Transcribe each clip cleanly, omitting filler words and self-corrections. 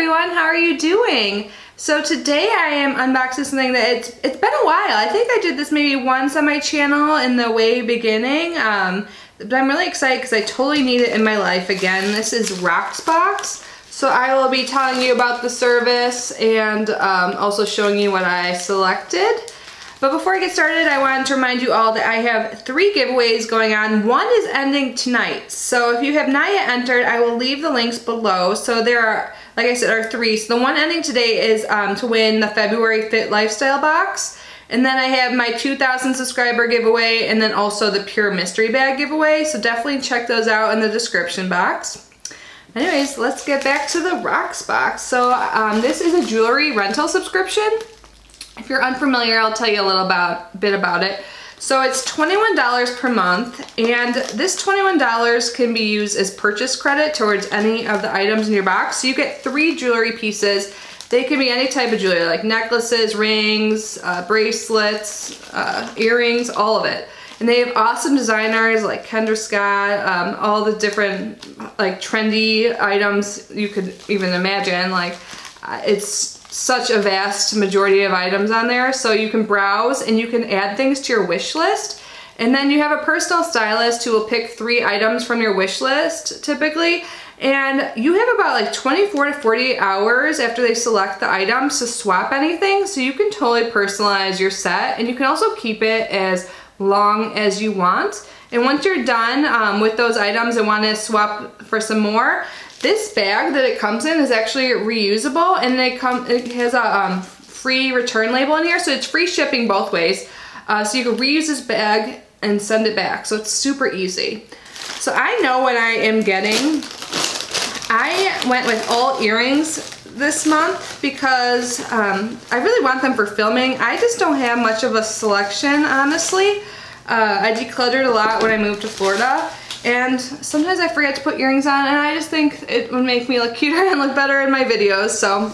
everyone, how are you doing? So today I am unboxing something that it's been a while. I think I did this maybe once on my channel in the way beginning, but I'm really excited because I totally need it in my life again. This is Rocksbox. So I will be telling you about the service and also showing you what I selected. But before I get started, I wanted to remind you all that I have 3 giveaways going on. One is ending tonight. So if you have not yet entered, I will leave the links below. So there are, like I said, are 3. So the one ending today is to win the February Fit Lifestyle box. And then I have my 2,000 subscriber giveaway and then also the Pure Mystery Bag giveaway. So definitely check those out in the description box. Anyways, let's get back to the Rocksbox. So this is a jewelry rental subscription. If you're unfamiliar, I'll tell you a little bit about it. So it's $21 per month, and this $21 can be used as purchase credit towards any of the items in your box. So you get 3 jewelry pieces. They can be any type of jewelry, like necklaces, rings, bracelets, earrings, all of it. And they have awesome designers like Kendra Scott, all the different like trendy items you could even imagine. Like it's such a vast majority of items on there, so you can browse and you can add things to your wish list. And then you have a personal stylist who will pick 3 items from your wish list typically, and you have about like 24 to 48 hours after they select the items to swap anything, so you can totally personalize your set, and you can also keep it as long as you want. And once you're done with those items and want to swap for some more, this bag that it comes in is actually reusable, and it has a free return label in here, so it's free shipping both ways. So you can reuse this bag and send it back, so it's super easy. So I know what I am getting. I went with all earrings this month because I really want them for filming. I just don't have much of a selection, honestly. I decluttered a lot when I moved to Florida, and sometimes I forget to put earrings on, and I just think it would make me look cuter and look better in my videos. So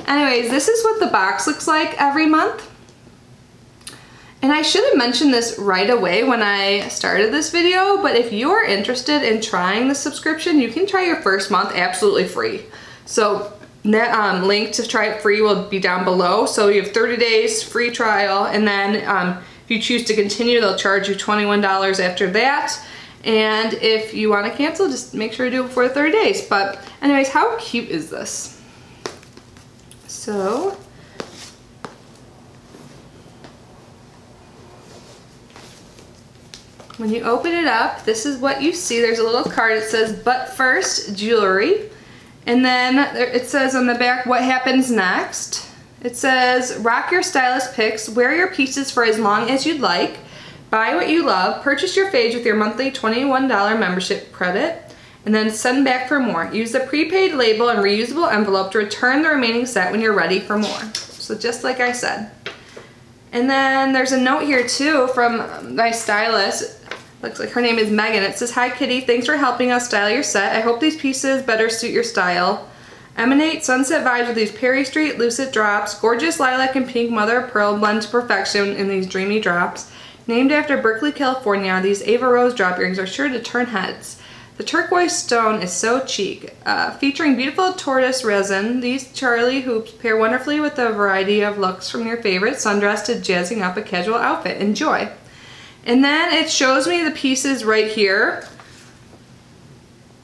anyways, this is what the box looks like every month. And I should have mentioned this right away when I started this video, but if you're interested in trying the subscription, you can try your first month absolutely free. So that link to try it free will be down below. So you have 30 days free trial, and then if you choose to continue, they'll charge you $21 after that. And if you want to cancel, just make sure you do it before 30 days. But anyways, how cute is this? So when you open it up, this is what you see. There's a little card that says, "But first, jewelry." And then it says on the back, what happens next. It says, rock your stylist picks, wear your pieces for as long as you'd like, buy what you love, purchase your fades with your monthly $21 membership credit, and then send back for more. Use the prepaid label and reusable envelope to return the remaining set when you're ready for more. So just like I said. And then there's a note here too from my stylist. Looks like her name is Megan. It says, "Hi Kitty, thanks for helping us style your set. I hope these pieces better suit your style. Emanate sunset vibes with these Perry Street lucid drops. Gorgeous lilac and pink mother of pearl blend to perfection in these dreamy drops. Named after Berkeley, California, these Ava Rose drop earrings are sure to turn heads. The turquoise stone is so chic. Featuring beautiful tortoise resin, these Charlie hoops pair wonderfully with a variety of looks from your favorite sundress to jazzing up a casual outfit. Enjoy." And then it shows me the pieces right here.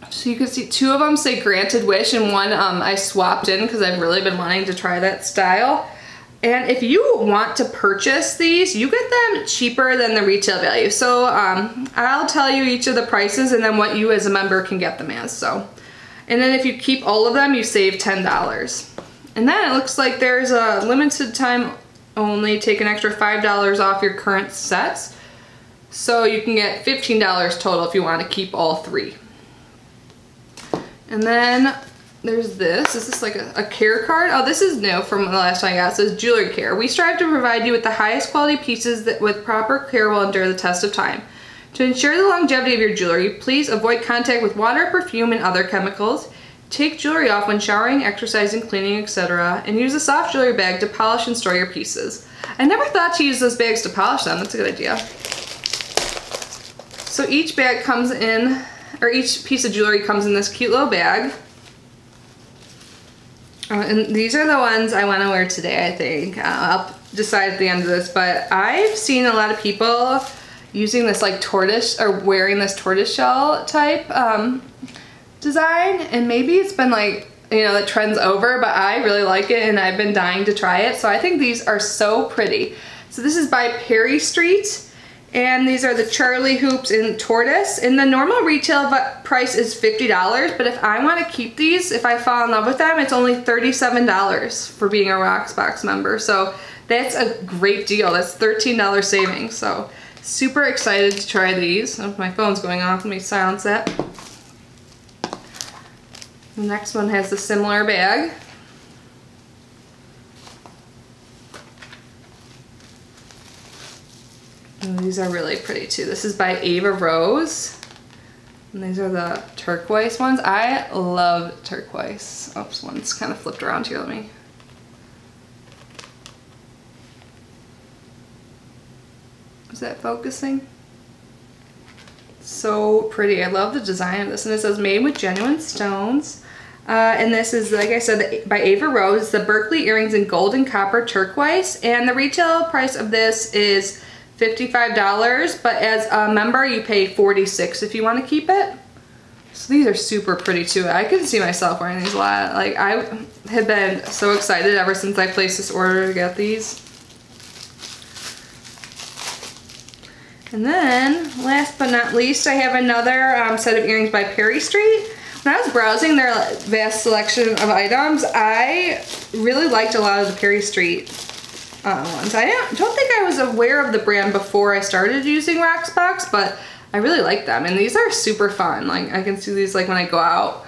So you can see 2 of them say Granted Wish, and one I swapped in because I've really been wanting to try that style. And if you want to purchase these, you get them cheaper than the retail value. So I'll tell you each of the prices and then what you as a member can get them as. So, and then if you keep all of them, you save $10. And then it looks like there's a limited time only, take an extra $5 off your current sets. So you can get $15 total if you want to keep all 3. And then there's this. Is this like a care card? Oh, this is new from the last time I got. It says jewelry care. We strive to provide you with the highest quality pieces that with proper care will endure the test of time. To ensure the longevity of your jewelry, please avoid contact with water, perfume, and other chemicals. Take jewelry off when showering, exercising, cleaning, etc. And use a soft jewelry bag to polish and store your pieces. I never thought to use those bags to polish them. That's a good idea. So each bag comes in, or each piece of jewelry comes in this cute little bag. And these are the ones I want to wear today, I think. I'll decide at the end of this, but I've seen a lot of people using this like tortoise, or wearing this tortoiseshell type design, and maybe it's been like, you know, the trend's over, but I really like it and I've been dying to try it. So I think these are so pretty. So this is by Perry Street, and these are the Charlie hoops in tortoise, and the normal retail price is $50, but if I want to keep these, if I fall in love with them, it's only $37 for being a Rocksbox member. So that's a great deal. That's $13 savings. So super excited to try these. Oh, my phone's going off. Let me silence that. The next one has a similar bag. And these are really pretty too. This is by Ava Rose. And these are the turquoise ones. I love turquoise. Oops, one's kind of flipped around here. Let me. Is that focusing? So pretty. I love the design of this, and it says made with genuine stones. And this is, like I said, by Ava Rose, the Berkeley earrings in gold and copper turquoise, and the retail price of this is $55, but as a member you pay $46 if you want to keep it. So these are super pretty too. I can see myself wearing these a lot. Like, I have been so excited ever since I placed this order to get these. And then, last but not least, I have another set of earrings by Perry Street. When I was browsing their vast selection of items, I really liked a lot of the Perry Street ones. I don't think I was aware of the brand before I started using Rocksbox, but I really like them. And these are super fun. Like, I can see these like when I go out.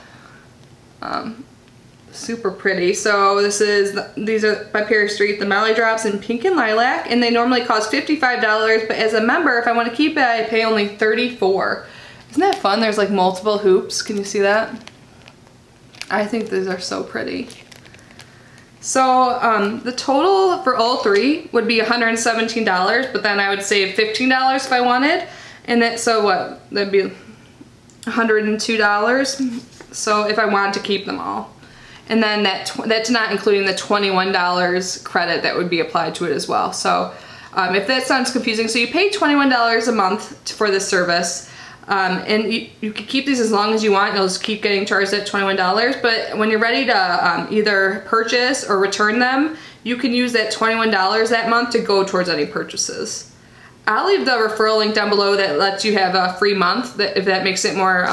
Super pretty. So these are by Perry Street, the Molly Drops in pink and lilac, and they normally cost $55, but as a member, if I want to keep it, I pay only $34. Isn't that fun? There's like multiple hoops. Can you see that? I think these are so pretty. So the total for all three would be $117, but then I would save $15 if I wanted. And that, so what? That'd be $102. So if I wanted to keep them all. And then that's not including the $21 credit that would be applied to it as well. So if that sounds confusing, so you pay $21 a month for this service. And you can keep these as long as you want. You'll just keep getting charged at $21. But when you're ready to either purchase or return them, you can use that $21 that month to go towards any purchases. I'll leave the referral link down below that lets you have a free month, if that makes it more,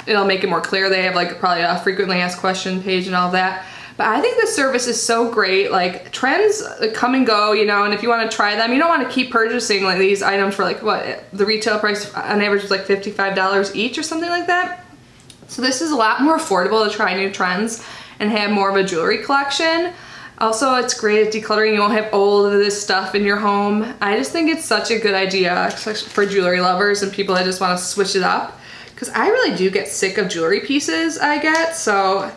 it'll make it more clear. They have like probably a frequently asked question page and all that. But I think this service is so great. Like, trends come and go, you know, and if you want to try them, you don't want to keep purchasing like these items for like, what, the retail price on average is like $55 each or something like that. So this is a lot more affordable to try new trends and have more of a jewelry collection. Also, it's great at decluttering. You won't have all of this stuff in your home. I just think it's such a good idea, especially for jewelry lovers and people that just want to switch it up. Because I really do get sick of jewelry pieces I get, so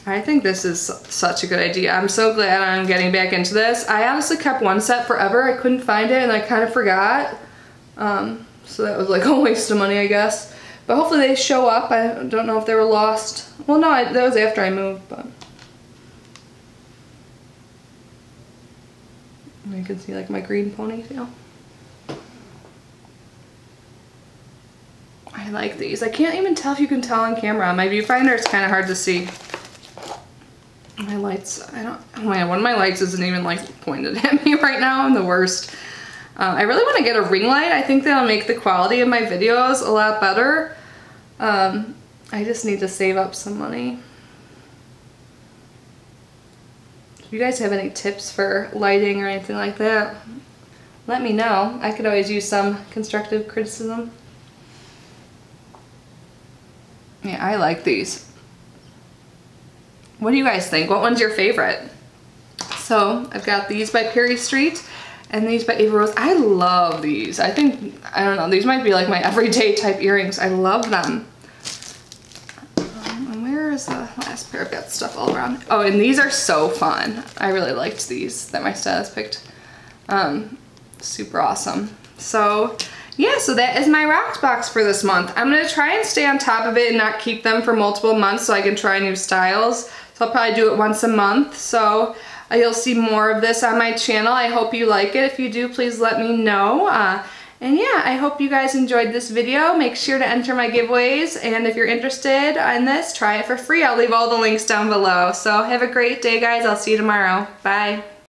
I think this is such a good idea. I'm so glad I'm getting back into this. I honestly kept one set forever. I couldn't find it and I kind of forgot. So that was like a waste of money, I guess. But hopefully they show up. I don't know if they were lost. Well, no, that was after I moved, but. You can see like my green ponytail. I like these. I can't even tell if you can tell on camera. On my viewfinder, it's kind of hard to see. My lights, oh man, one of my lights isn't even like pointed at me right now. I'm the worst. I really want to get a ring light. I think that'll make the quality of my videos a lot better. I just need to save up some money. If you guys have any tips for lighting or anything like that, let me know. I could always use some constructive criticism. Yeah, I like these. What do you guys think? What one's your favorite? So I've got these by Perry Street and these by Ava Rose. I love these. I think, I don't know, these might be like my everyday type earrings. I love them. And where is the last pair? I've got stuff all around. Oh, and these are so fun. I really liked these that my stylist picked. Super awesome. So yeah, so that is my Rocksbox for this month. I'm gonna try and stay on top of it and not keep them for multiple months so I can try new styles. So I'll probably do it once a month, so you'll see more of this on my channel. I hope you like it. If you do, please let me know. And yeah, I hope you guys enjoyed this video. Make sure to enter my giveaways, and if you're interested in this, try it for free. I'll leave all the links down below. So have a great day, guys. I'll see you tomorrow. Bye.